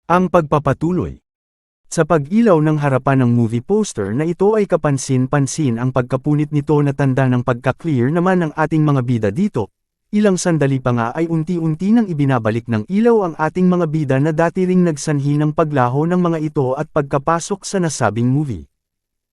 Ang pagpapatuloy. Sa pag-ilaw ng harapan ng movie poster na ito ay kapansin-pansin ang pagkapunit nito na tanda ng pagka-clear naman ng ating mga bida dito. Ilang sandali pa nga ay unti-unti nang ibinabalik ng ilaw ang ating mga bida na dati ring nagsanhi ng paglaho ng mga ito at pagkapasok sa nasabing movie.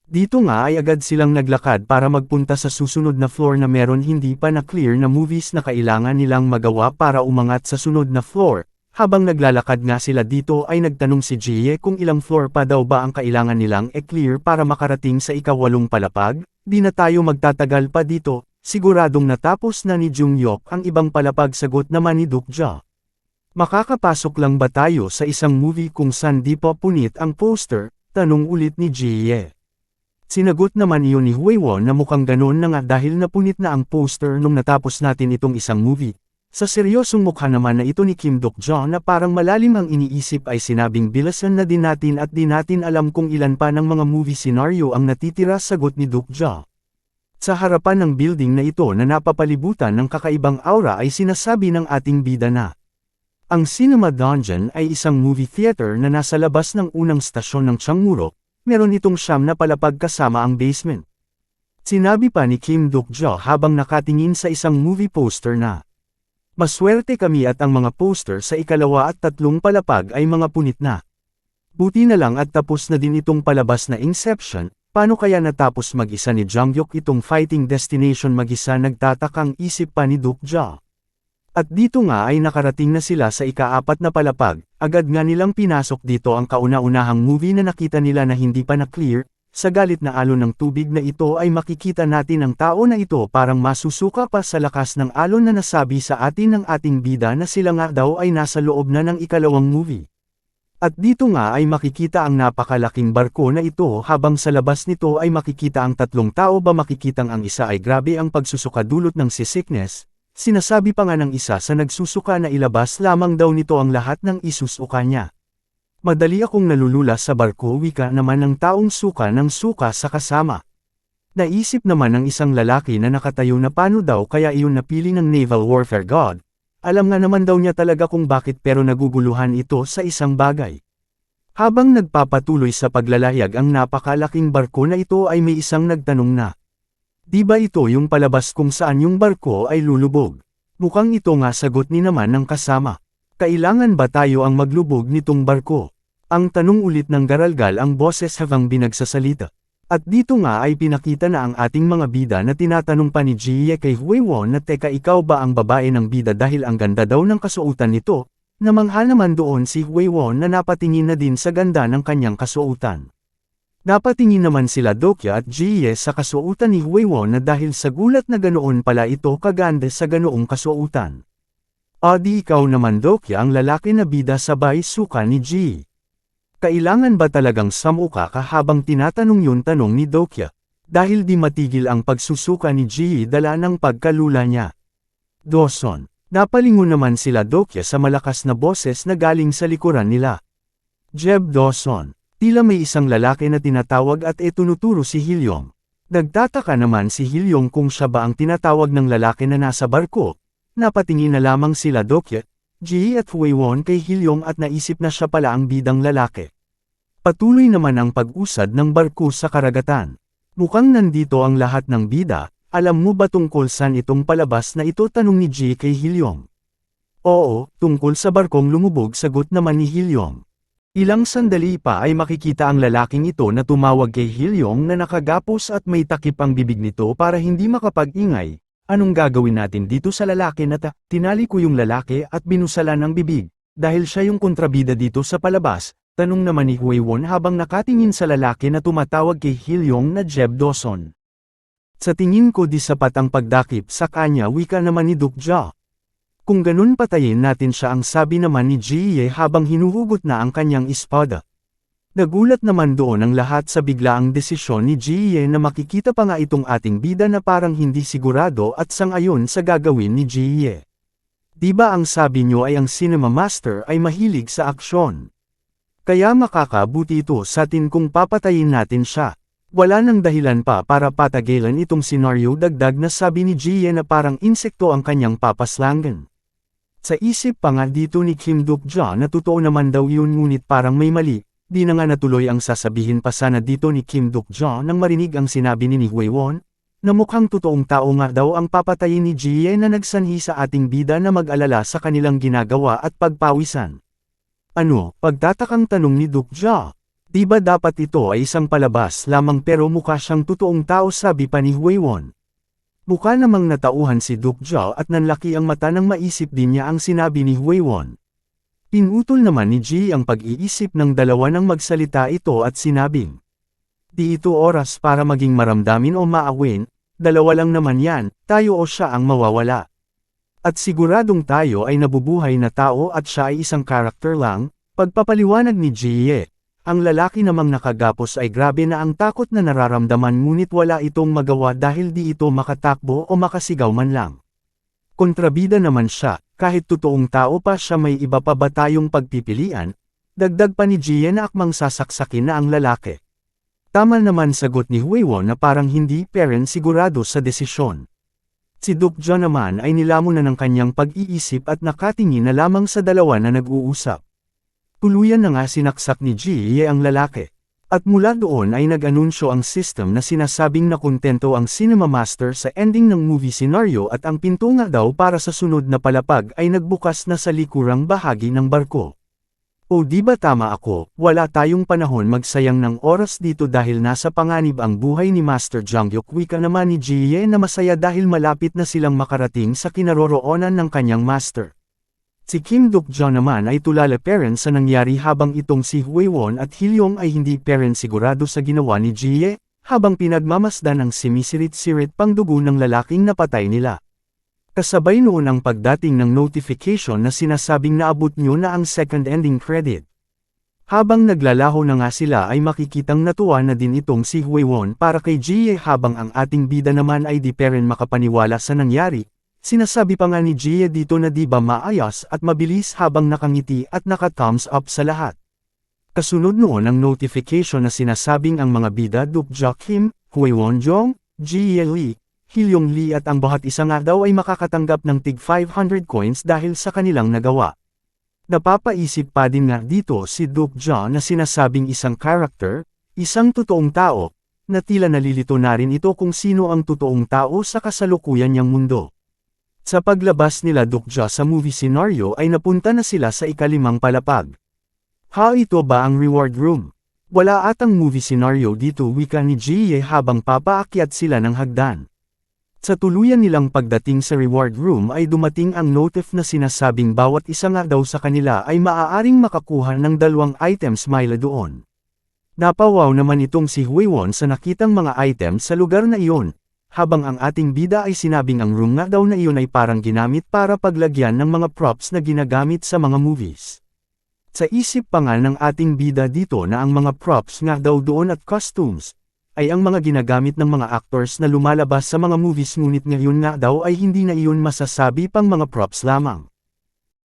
Dito nga ay agad silang naglakad para magpunta sa susunod na floor na meron hindi pa na clear na movies na kailangan nilang magawa para umangat sa sunod na floor. Habang naglalakad nga sila dito ay nagtanong si Jie kung ilang floor pa daw ba ang kailangan nilang e-clear para makarating sa ika-8 palapag. Di na tayo magtatagal pa dito, siguradong natapos na ni Jungyok ang ibang palapag, sagot naman ni Dokja. Makakapasok lang ba tayo sa isang movie kung saan di pa punit ang poster? Tanong ulit ni Jie. Sinagot naman iyon ni Huiwon na mukhang ganon na nga dahil napunit na ang poster nung natapos natin itong isang movie. Sa seryosong mukha naman na ito ni Kim Dokja na parang malalim ang iniisip ay sinabing bilasan na din natin at di natin alam kung ilan pa ng mga movie scenario ang natitira, sagot ni Dokja. Sa harapan ng building na ito na napapalibutan ng kakaibang aura ay sinasabi ng ating bida na ang Cinema Dungeon ay isang movie theater na nasa labas ng unang stasyon ng Changuro, meron itong 9 na palapag kasama ang basement. Sinabi pa ni Kim Dokja habang nakatingin sa isang movie poster na maswerte kami at ang mga poster sa 2 at 3 palapag ay mga punit na. Buti na lang at tapos na din itong palabas na Inception, paano kaya natapos mag-isa ni Jungyok itong Fighting Destination mag-isa, nagtatakang isip pa ni Dokja. At dito nga ay nakarating na sila sa 4 na palapag, agad nga nilang pinasok dito ang kauna-unahang movie na nakita nila na hindi pa na-clear. Sa galit na alon ng tubig na ito ay makikita natin ang tao na ito parang masusuka pa sa lakas ng alon na nasabi sa atin ng ating bida na sila nga daw ay nasa loob na ng 2 movie. At dito nga ay makikita ang napakalaking barko na ito habang sa labas nito ay makikita ang 3 tao ba, makikitang ang isa ay grabe ang pagsusuka dulot ng seasickness. Sinasabi pa nga ng isa sa nagsusuka na ilabas lamang daw nito ang lahat ng isusuka niya. Madali akong nalulula sa barko, wika naman ng taong suka ng suka sa kasama. Naisip naman ng isang lalaki na nakatayo na paano daw kaya iyon napili ng naval warfare god. Alam nga naman daw niya talaga kung bakit, pero naguguluhan ito sa isang bagay. Habang nagpapatuloy sa paglalayag ang napakalaking barko na ito ay may isang nagtanong na, di ba ito yung palabas kung saan yung barko ay lulubog? Mukhang ito nga, sagot ni naman ng kasama. Kailangan ba tayo ang maglubog nitong barko? Ang tanong ulit ng garalgal ang boses habang binagsasalita. At dito nga ay pinakita na ang ating mga bida na tinatanong pa ni Jie kay Huiwon na teka, ikaw ba ang babae ng bida dahil ang ganda daw ng kasuotan nito? Namangha naman doon si Huiwon na napatingin na din sa ganda ng kanyang kasuotan. Napatingin naman sila Dokya at Jie sa kasuotan ni Huiwon na dahil sa gulat na ganoon pala ito kaganda sa ganoong kasuotan. Di ikaw naman Dokya ang lalaki na bida, sabay suka ni Jie. Kailangan ba talagang samuka ka? Habang tinatanong yun tanong ni Dokya. Dahil di matigil ang pagsusuka ni Jie dala ng pagkalula niya. Dawson. Napalingon naman sila Dokya sa malakas na boses na galing sa likuran nila. Jeb Dawson. Tila may isang lalaki na tinatawag at tunuturo si Hilyong. Nagtataka naman si Hilyong kung siya ba ang tinatawag ng lalaki na nasa barko. Napatingin na lamang sila Dokya, Jie at Huiwon kay Hilyong at naisip na siya pala ang bidang lalaki. Patuloy naman ang pag-usad ng barko sa karagatan. Mukhang nandito ang lahat ng bida. Alam mo ba tungkol saan itong palabas na ito? Tanong ni Jie kay Hilyong. Oo, tungkol sa barkong lumubog, sagot naman ni Hilyong. Ilang sandali pa ay makikita ang lalaking ito na tumawag kay Hilyong na nakagapos at may takip ang bibig nito para hindi makapag-ingay. Anong gagawin natin dito sa lalaki na tinali ko yung lalaki at binusalan ng bibig, dahil siya yung kontrabida dito sa palabas, tanong naman ni Huiwon habang nakatingin sa lalaki na tumatawag kay Hilyong na Jeb Dawson. Sa tingin ko di sapat ang pagdakip sa kanya, wika naman ni Dokja. Kung ganun patayin natin siya, ang sabi naman ni Jie habang hinuhugot na ang kanyang espada. Nagulat naman doon ang lahat sa biglaang desisyon ni Jie na makikita pa nga itong ating bida na parang hindi sigurado at sang-ayon sa gagawin ni Jie. Diba ang sabi nyo ay ang cinema master ay mahilig sa aksyon? Kaya makakabuti ito sa atin kung papatayin natin siya. Wala nang dahilan pa para patagilan itong senaryo, dagdag na sabi ni Jie na parang insekto ang kanyang papaslangan. Sa isip pa nga dito ni Kim Duk-ja na totoo naman daw yun ngunit parang may mali, di na nga natuloy ang sasabihin pa sana dito ni Kim Duk-ja nang marinig ang sinabi ni Hwee-won, na mukhang totoong tao nga daw ang papatayin ni Ji-ye na nagsanhi sa ating bida na mag-alala sa kanilang ginagawa at pagpawisan. Ano, pagtatakang tanong ni Duk-ja. Di ba dapat ito ay isang palabas lamang pero mukha siyang totoong tao sabi pa ni Hwee-won. Mukha namang natauhan si Duk-ja at nanlaki ang mata nang maisip din niya ang sinabi ni Hwee-won. Pinutol naman ni Ji ang pag-iisip ng dalawa nang magsalita ito at sinabing, di ito oras para maging maramdamin o maawin, dalawa lang naman yan, tayo o siya ang mawawala. At siguradong tayo ay nabubuhay na tao at siya ay isang karakter lang, pagpapaliwanag ni Ji-ye. Ang lalaki namang nakagapos ay grabe na ang takot na nararamdaman ngunit wala itong magawa dahil di ito makatakbo o makasigaw man lang. Kontrabida naman siya, kahit totoong tao pa siya may iba pa ba tayong pagpipilian, dagdag pa ni Ji-ye na akmang sasaksakin na ang lalaki. Tama naman sagot ni Hwee-won na parang hindi parent sigurado sa desisyon. Si Duk-ja naman ay nilamon na ng kanyang pag-iisip at nakatingin na lamang sa dalawa na nag-uusap. Tuluyan na nga sinaksak ni Ji-ye ang lalaki. At mula doon ay nag-anunsyo ang system na sinasabing na kontento ang Cinema Master sa ending ng movie scenario at ang pinto nga daw para sa sunod na palapag ay nagbukas na sa likurang bahagi ng barko. O di ba tama ako, wala tayong panahon magsayang ng oras dito dahil nasa panganib ang buhay ni Master Junghyuk. Wika naman ni Ji-ye na masaya dahil malapit na silang makarating sa kinaroroonan ng kanyang master. Si Kim Duk-ja naman ay tulala parent sa nangyari habang itong si Hwee-won at Hilyong ay hindi parent sigurado sa ginawa ni Ji-ye, habang pinagmamasdan ang simisirit-sirit pangdugo ng lalaking napatay nila. Kasabay noon ang pagdating ng notification na sinasabing naabot nyo na ang second ending credit. Habang naglalaho na nga sila ay makikitang natuwa na din itong si Hwee-won para kay Ji-ye habang ang ating bida naman ay di parent makapaniwala sa nangyari. Sinasabi pa nga ni Ji-ye dito na di ba maayos at mabilis habang nakangiti at naka-thumbs up sa lahat. Kasunod noon ang notification na sinasabing ang mga bida Duk-ja Kim, Hwee-won Jong, Ji-ye Lee, Hilyong Lee at ang bawat isa nga daw ay makakatanggap ng tig 500 coins dahil sa kanilang nagawa. Napapaisip pa din nga dito si Duk-ja na sinasabing isang character, isang totoong tao, na tila nalilito na rin ito kung sino ang totoong tao sa kasalukuyan niyang mundo. Sa paglabas nila Duk-ja sa movie scenario ay napunta na sila sa ikalimang palapag. Ito ba ang reward room? Wala atang movie scenario dito wika ni Ji-ye habang papaakyat sila ng hagdan. Sa tuluyan nilang pagdating sa reward room ay dumating ang notif na sinasabing bawat isa nga daw sa kanila ay maaaring makakuha ng 2 items mila doon. Napawaw naman itong si Hwee-won sa nakitang mga items sa lugar na iyon. Habang ang ating bida ay sinabing ang room nga daw na iyon ay parang ginamit para paglagyan ng mga props na ginagamit sa mga movies. Sa isip pa nga ng ating bida dito na ang mga props nga daw doon at costumes, ay ang mga ginagamit ng mga actors na lumalabas sa mga movies ngunit ngayon nga daw ay hindi na iyon masasabi pang mga props lamang.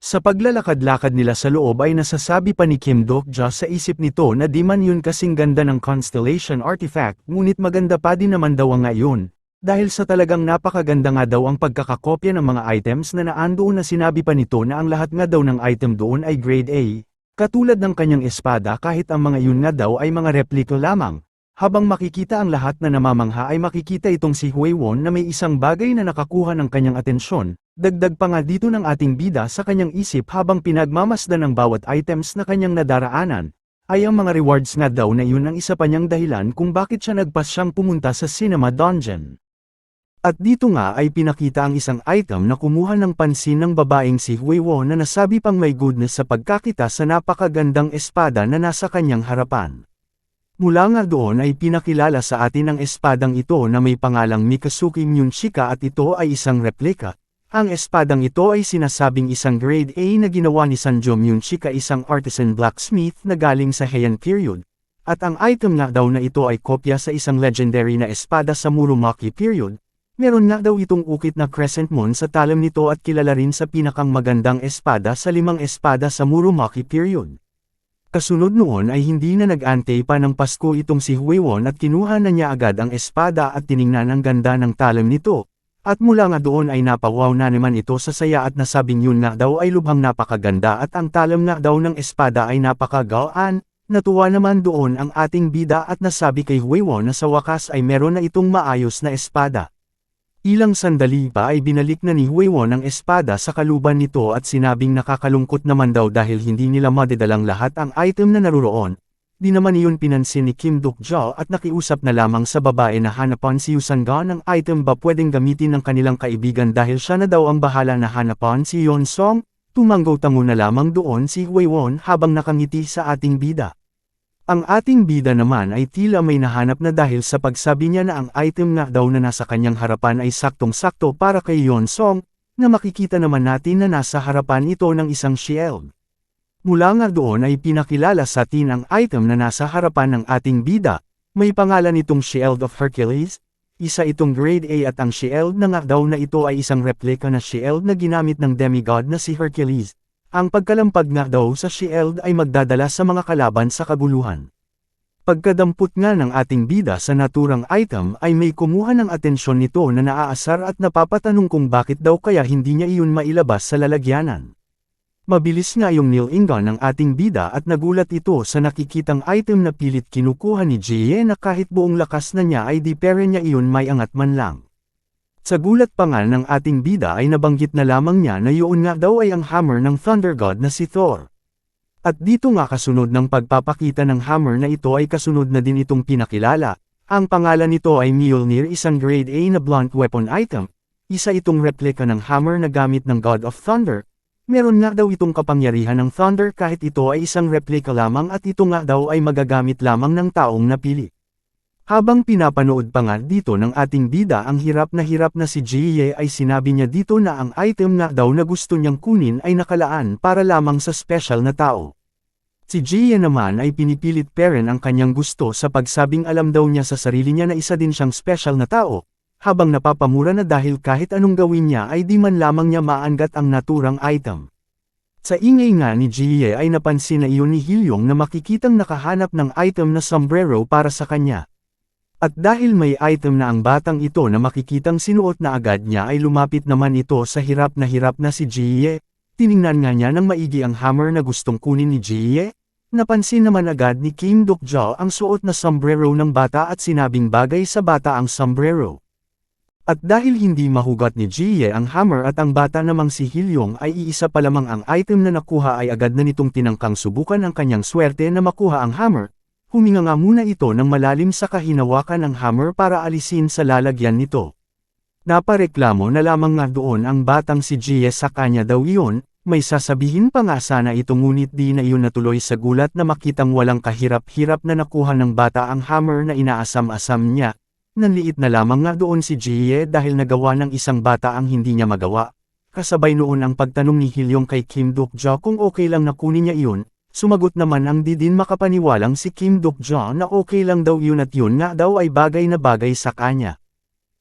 Sa paglalakad-lakad nila sa loob ay nasasabi pa ni Kim Duk-ja sa isip nito na di man yun kasing ganda ng constellation artifact ngunit maganda pa din naman daw ang ngayon. Dahil sa talagang napakaganda nga daw ang pagkakakopya ng mga items na naandoon na sinabi pa nito na ang lahat nga daw ng item doon ay grade A, katulad ng kanyang espada kahit ang mga yun nga daw ay mga replika lamang. Habang makikita ang lahat na namamangha ay makikita itong si Hwee-won na may isang bagay na nakakuha ng kanyang atensyon, dagdag pa nga dito ng ating bida sa kanyang isip habang pinagmamasdan ng bawat items na kanyang nadaraanan, ay ang mga rewards nga daw na yun ang isa pa niyang dahilan kung bakit siya nagpasyang pumunta sa cinema dungeon. At dito nga ay pinakita ang isang item na kumuha ng pansin ng babaeng si Hwee-won na nasabi pang may goodness sa pagkakita sa napakagandang espada na nasa kanyang harapan. Mula nga doon ay pinakilala sa atin ang espadang ito na may pangalang Mikazuki Myunchika at ito ay isang replika. Ang espadang ito ay sinasabing isang grade A na ginawa ni Sanjo Myunchika isang artisan blacksmith na galing sa Heian period. At ang item nga daw na ito ay kopya sa isang legendary na espada sa Muromachi period. Meron nga daw itong ukit na crescent moon sa talim nito at kilala rin sa pinakang magandang espada sa 5 espada sa Muromachi period. Kasunod noon ay hindi na nag-antay pa ng Pasko itong si Hwee-won at kinuha na niya agad ang espada at tiningnan ang ganda ng talim nito. At mula nga doon ay napawaw na naman ito sa saya at nasabing yun nga daw ay lubhang napakaganda at ang talam nga daw ng espada ay napakagaan. Natuwa naman doon ang ating bida at nasabi kay Huiwon na sa wakas ay meron na itong maayos na espada. Ilang sandali pa ay binalik na ni Huiwon ang espada sa kaluban nito at sinabing nakakalungkot naman daw dahil hindi nila madidalang lahat ang item na naruroon. Di naman iyon pinansin ni Kim Duk-jo at nakiusap na lamang sa babae na hanapan si Yusanga ng item ba pwedeng gamitin ng kanilang kaibigan dahil siya na daw ang bahala na hanapan si Yeon-song. Tumanggaw-tango na lamang doon si Huiwon habang nakangiti sa ating bida. Ang ating bida naman ay tila may nahanap na dahil sa pagsabi niya na ang item nga daw na nasa kanyang harapan ay saktong-sakto para kay Yeon-song, na makikita naman natin na nasa harapan ito ng isang shield. Mula nga doon ay pinakilala sa atin ang item na nasa harapan ng ating bida, may pangalan itong Shield of Hercules, isa itong grade A at ang shield na nga daw na ito ay isang replika na shield na ginamit ng demigod na si Hercules. Ang pagkalampag nga daw sa shield ay magdadala sa mga kalaban sa kaguluhan. Pagkadampot nga ng ating bida sa naturang item ay may kumuha ng atensyon nito na naaasar at napapatanong kung bakit daw kaya hindi niya iyon mailabas sa lalagyanan. Mabilis nga yung nilingan ng ating bida at nagulat ito sa nakikitang item na pilit kinukuha ni Jie na kahit buong lakas na niya ay di pere niya iyon may angat man lang. Sa gulat pa nga ng ating bida ay nabanggit na lamang niya na yun nga daw ay ang hammer ng Thunder God na si Thor. At dito nga kasunod ng pagpapakita ng hammer na ito ay kasunod na din itong pinakilala. Ang pangalan nito ay Mjolnir, isang grade A na blunt weapon item. Isa itong replika ng hammer na gamit ng God of Thunder. Meron nga daw itong kapangyarihan ng Thunder kahit ito ay isang replika lamang at ito nga daw ay magagamit lamang ng taong napili. Habang pinapanood pa nga dito ng ating bida ang hirap na si Jie ay sinabi niya dito na ang item nga daw na gusto niyang kunin ay nakalaan para lamang sa special na tao. Si Jie naman ay pinipilit peren ang kanyang gusto sa pagsabing alam daw niya sa sarili niya na isa din siyang special na tao. Habang napapamura na dahil kahit anong gawin niya ay di man lamang niya maanggat ang naturang item. Sa ingay nga ni Jie ay napansin na iyon ni Hilyong na makikitang nakahanap ng item na sombrero para sa kanya. At dahil may item na ang batang ito na makikitang sinuot na agad niya ay lumapit naman ito sa hirap na si Jie. Tiningnan nga niya ng maigi ang hammer na gustong kunin ni Jie. Napansin naman agad ni Kim Duk-jo ang suot na sombrero ng bata at sinabing bagay sa bata ang sombrero. At dahil hindi mahugot ni Jie ang hammer at ang bata namang si Hilyong ay iisa pa lamang ang item na nakuha ay agad na nitong tinangkang subukan ang kanyang swerte na makuha ang hammer. Huminga nga muna ito ng malalim sa kahinawakan ng hammer para alisin sa lalagyan nito. Napareklamo na lamang nga doon ang batang si Jie sa kanya daw iyon, may sasabihin pa nga sana ito ngunit di na iyon natuloy sa gulat na makitang walang kahirap-hirap na nakuha ng bata ang hammer na inaasam-asam niya. Nanliit na lamang nga doon si Jie dahil nagawa ng isang bata ang hindi niya magawa. Kasabay noon ang pagtanong ni Hilyong kay Kim Duk-jo kung okay lang na kunin niya iyon, sumagot naman ang di din makapaniwalang si Kim Duk-jo na okay lang daw yun at yun nga daw ay bagay na bagay sa kanya.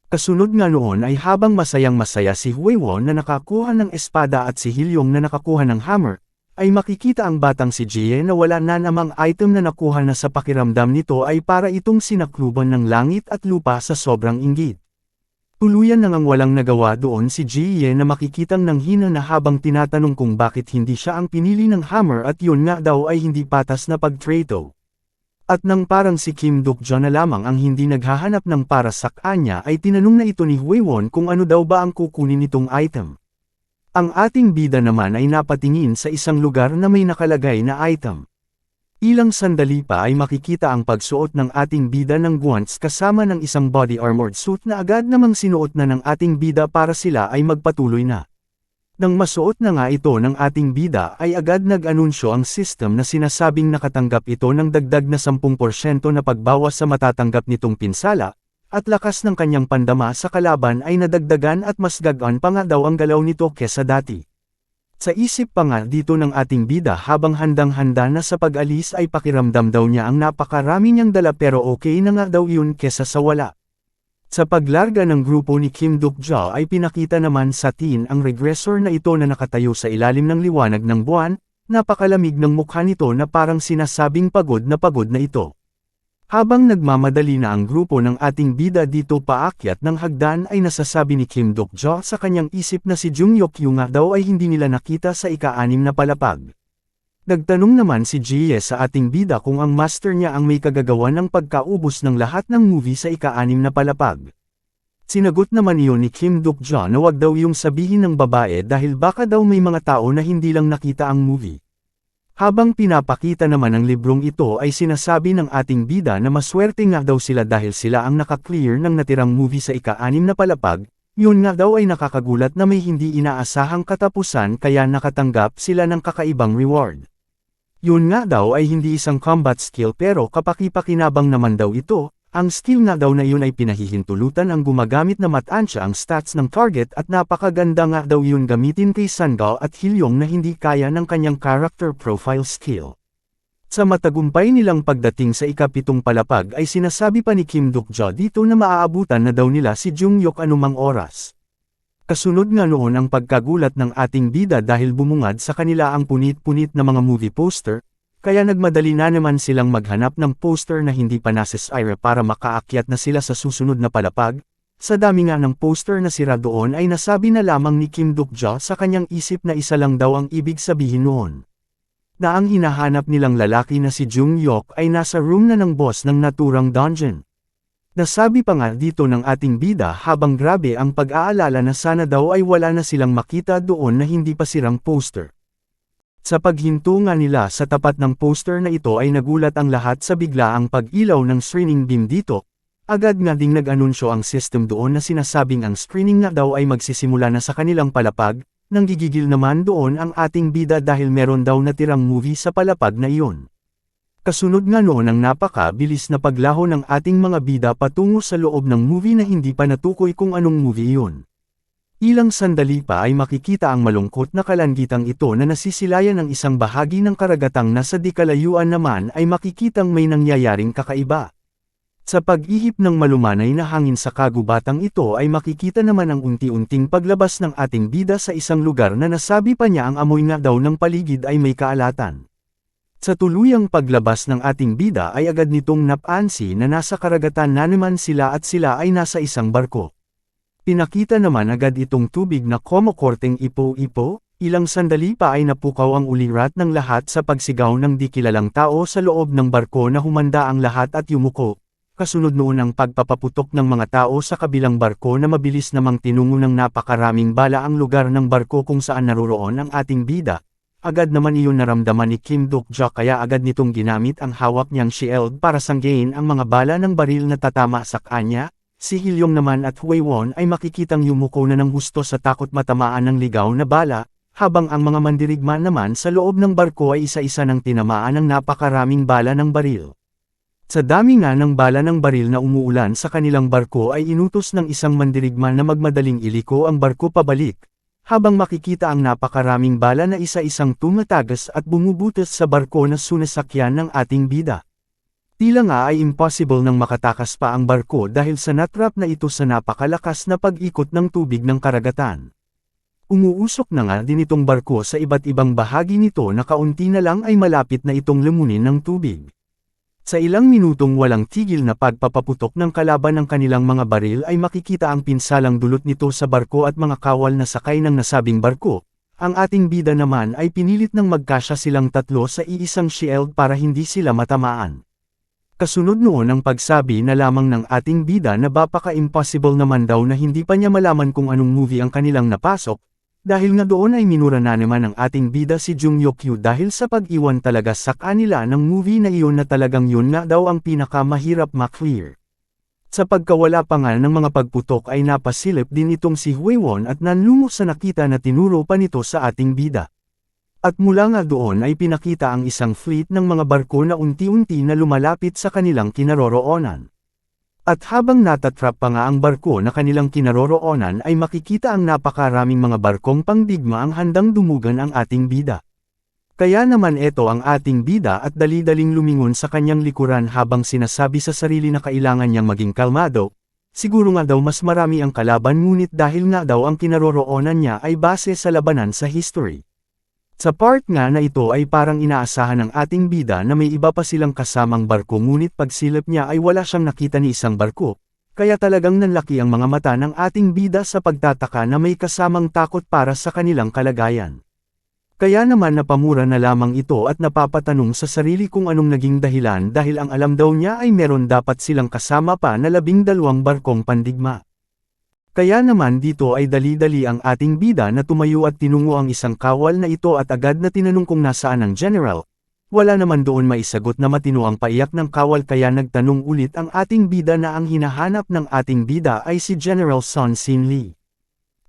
Kasunod nga noon ay habang masayang-masaya si Huiwon na nakakuha ng espada at si Hilyong na nakakuha ng hammer, ay makikita ang batang si Jie na wala na namang item na nakuha na sa pakiramdam nito ay para itong sinakluban ng langit at lupa sa sobrang inggit. Tuluyan nang walang nagawa doon si Jie na makikitang nanghina na habang tinatanong kung bakit hindi siya ang pinili ng hammer at yun nga daw ay hindi patas na pagtrato. At nang parang si Kim Duk-jo na lamang ang hindi naghahanap ng para sa kanya ay tinanong na ito ni Huiwon kung ano daw ba ang kukunin nitong item. Ang ating bida naman ay napatingin sa isang lugar na may nakalagay na item. Ilang sandali pa ay makikita ang pagsuot ng ating bida ng guants kasama ng isang body armored suit na agad namang sinuot na ng ating bida para sila ay magpatuloy na. Nang masuot na nga ito ng ating bida ay agad nag-anunsyo ang system na sinasabing nakatanggap ito ng dagdag na 10% na pagbawas sa matatanggap nitong pinsala, at lakas ng kanyang pandama sa kalaban ay nadagdagan at mas gagaan pa nga daw ang galaw nito kesa dati. Sa isip pa nga dito ng ating bida habang handang-handa na sa pag-alis ay pakiramdam daw niya ang napakarami niyang dala pero okay na nga daw yun kesa sa wala. Sa paglarga ng grupo ni Kim Duk-jo ay pinakita naman sa atin ang regressor na ito na nakatayo sa ilalim ng liwanag ng buwan, napakalamig ng mukha nito na parang sinasabing pagod na ito. Habang nagmamadali na ang grupo ng ating bida dito paakyat ng hagdan ay nasasabi ni Kim Duk-jo sa kanyang isip na si Jung Yuk-yu nga daw ay hindi nila nakita sa ika-6 na palapag. Nagtanong naman si Jie sa ating bida kung ang master niya ang may kagagawa ng pagkaubos ng lahat ng movie sa ika-6 na palapag. Sinagot naman iyon ni Kim Duk-jo na wag daw yung sabihin ng babae dahil baka daw may mga tao na hindi lang nakita ang movie. Habang pinapakita naman ang librong ito ay sinasabi ng ating bida na maswerte nga daw sila dahil sila ang nakaklear ng natirang movie sa ika-6 na palapag, yun nga daw ay nakakagulat na may hindi inaasahang katapusan kaya nakatanggap sila ng kakaibang reward. Yun nga daw ay hindi isang combat skill pero kapaki-pakinabang naman daw ito. Ang skill nga daw na yun ay pinahihintulutan ang gumagamit na matansya ang stats ng target at napakaganda nga daw yun gamitin kay Sanggal at Hilyong na hindi kaya ng kanyang character profile skill. Sa matagumpay nilang pagdating sa ika-7 palapag ay sinasabi pa ni Kim Duk-jo dito na maaabutan na daw nila si Jung Yuk anumang oras. Kasunod nga noon ang pagkagulat ng ating bida dahil bumungad sa kanila ang punit-punit na mga movie poster, kaya nagmadali na naman silang maghanap ng poster na hindi pa nasisire para makaakyat na sila sa susunod na palapag. Sa dami nga ng poster na sira doon ay nasabi na lamang ni Kim Duk-jo sa kanyang isip na isa lang daw ang ibig sabihin noon. Na ang hinahanap nilang lalaki na si Jung Yuk ay nasa room na ng boss ng naturang dungeon. Nasabi pa nga dito ng ating bida habang grabe ang pag-aalala na sana daw ay wala na silang makita doon na hindi pa sirang poster. Sa paghinto nga nila sa tapat ng poster na ito ay nagulat ang lahat sa biglaang pag-ilaw ng screening beam dito. Agad nga ding nag-anunsyo ang system doon na sinasabing ang screening nga daw ay magsisimula na sa kanilang palapag, nang gigigil naman doon ang ating bida dahil meron daw natirang movie sa palapag na iyon. Kasunod nga noon ang napaka-bilis na paglaho ng ating mga bida patungo sa loob ng movie na hindi pa natukoy kung anong movie iyon. Ilang sandali pa ay makikita ang malungkot na kalangitang ito na nasisilayan ng isang bahagi ng karagatang nasa di kalayuan naman ay makikitang may nangyayaring kakaiba. Sa pag-ihip ng malumanay na hangin sa kagubatang ito ay makikita naman ang unti-unting paglabas ng ating bida sa isang lugar na nasabi pa niya ang amoy nga daw ng paligid ay may kaalatan. Sa tuluyang paglabas ng ating bida ay agad nitong napansi na nasa karagatan na naman sila at sila ay nasa isang barko. Pinakita naman agad itong tubig na kumukorteng ipo-ipo, ilang sandali pa ay napukaw ang ulirat ng lahat sa pagsigaw ng di kilalang tao sa loob ng barko na humanda ang lahat at yumuko. Kasunod noon ang pagpapaputok ng mga tao sa kabilang barko na mabilis namang tinungo ng napakaraming bala ang lugar ng barko kung saan naroroon ang ating bida. Agad naman iyon naramdaman ni Kim Duk-jo kaya agad nitong ginamit ang hawak niyang shield para sanggain ang mga bala ng baril na tatama sa kanya. Si Hilyong naman at Huiwon ay makikitang yumuko na ng gusto sa takot matamaan ng ligaw na bala, habang ang mga mandirigma naman sa loob ng barko ay isa-isa ng tinamaan ng napakaraming bala ng baril. Sa dami nga ng bala ng baril na umuulan sa kanilang barko ay inutos ng isang mandirigma na magmadaling iliko ang barko pabalik, habang makikita ang napakaraming bala na isa-isang tumatagas at bumubutas sa barko na sunasakyan ng ating bida. Tila nga ay impossible nang makatakas pa ang barko dahil sa natrap na ito sa napakalakas na pag-ikot ng tubig ng karagatan. Umuusok na nga din itong barko sa iba't ibang bahagi nito na kaunti na lang ay malapit na itong lamunin ng tubig. Sa ilang minutong walang tigil na pagpapaputok ng kalaban ng kanilang mga baril ay makikita ang pinsalang dulot nito sa barko at mga kawal na sakay ng nasabing barko. Ang ating bida naman ay pinilit ng magkasya silang tatlo sa iisang shield para hindi sila matamaan. Kasunod noon ang pagsabi na lamang ng ating bida na bapaka-impossible naman daw na hindi pa niya malaman kung anong movie ang kanilang napasok, dahil nga doon ay minura na naman ng ating bida si Jung Yuk-yu dahil sa pag-iwan talaga sa kanila ng movie na iyon na talagang yun nga daw ang pinakamahirap ma-clear. Sa pagkawala pa nga ng mga pagputok ay napasilip din itong si Huiwon at nanlungo sa nakita na tinuro pa nito sa ating bida. At mula nga doon ay pinakita ang isang fleet ng mga barko na unti-unti na lumalapit sa kanilang kinaroroonan. At habang natatrap pa nga ang barko na kanilang kinaroroonan ay makikita ang napakaraming mga barkong pangdigma ang handang dumugan ang ating bida. Kaya naman ito ang ating bida at dali-daling lumingon sa kanyang likuran habang sinasabi sa sarili na kailangan niyang maging kalmado. Siguro nga daw mas marami ang kalaban ngunit dahil nga daw ang kinaroroonan niya ay base sa labanan sa history. Sa part nga na ito ay parang inaasahan ng ating bida na may iba pa silang kasamang barko ngunit pagsilip niya ay wala siyang nakita ni isang barko, kaya talagang nanlaki ang mga mata ng ating bida sa pagtataka na may kasamang takot para sa kanilang kalagayan. Kaya naman napamura na lamang ito at napapatanong sa sarili kung anong naging dahilan dahil ang alam daw niya ay meron dapat silang kasama pa na 12 barkong pandigma. Kaya naman dito ay dali-dali ang ating bida na tumayo at tinungo ang isang kawal na ito at agad na tinanong kung nasaan ang general. Wala naman doon maisagot na matino ang paiyak ng kawal kaya nagtanong ulit ang ating bida na ang hinahanap ng ating bida ay si General Sun Sin Lee.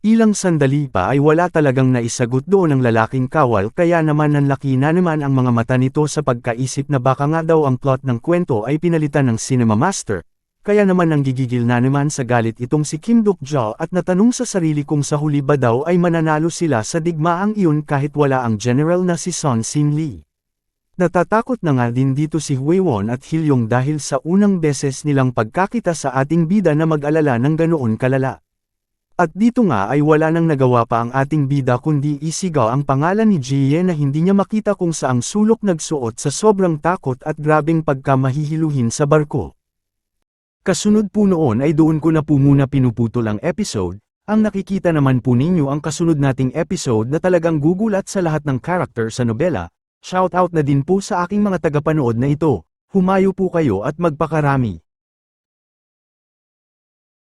Ilang sandali pa ay wala talagang naisagot doon ang lalaking kawal kaya naman nanlaki na naman ang mga mata nito sa pagkaisip na baka nga daw ang plot ng kwento ay pinalitan ng cinema master. Kaya naman nanggigigil na naman sa galit itong si Kim Duk-jo at natanong sa sarili kung sa huli ba daw ay mananalo sila sa digmaang iyon kahit wala ang general na si Sun Sin Lee. Natatakot na nga din dito si Hwee-won at Hilyong dahil sa unang beses nilang pagkakita sa ating bida na mag-alala ng ganoon kalala. At dito nga ay wala nang nagawa pa ang ating bida kundi isigaw ang pangalan ni Ji-ye na hindi niya makita kung saang sulok nagsuot sa sobrang takot at grabing pagkamahihiluhin sa barko. Kasunod po noon ay doon ko na po muna pinuputol ang episode, ang nakikita naman po ninyo ang kasunod nating episode na talagang gugulat sa lahat ng character sa nobela. Shoutout na din po sa aking mga tagapanood na ito, humayo po kayo at magpakarami.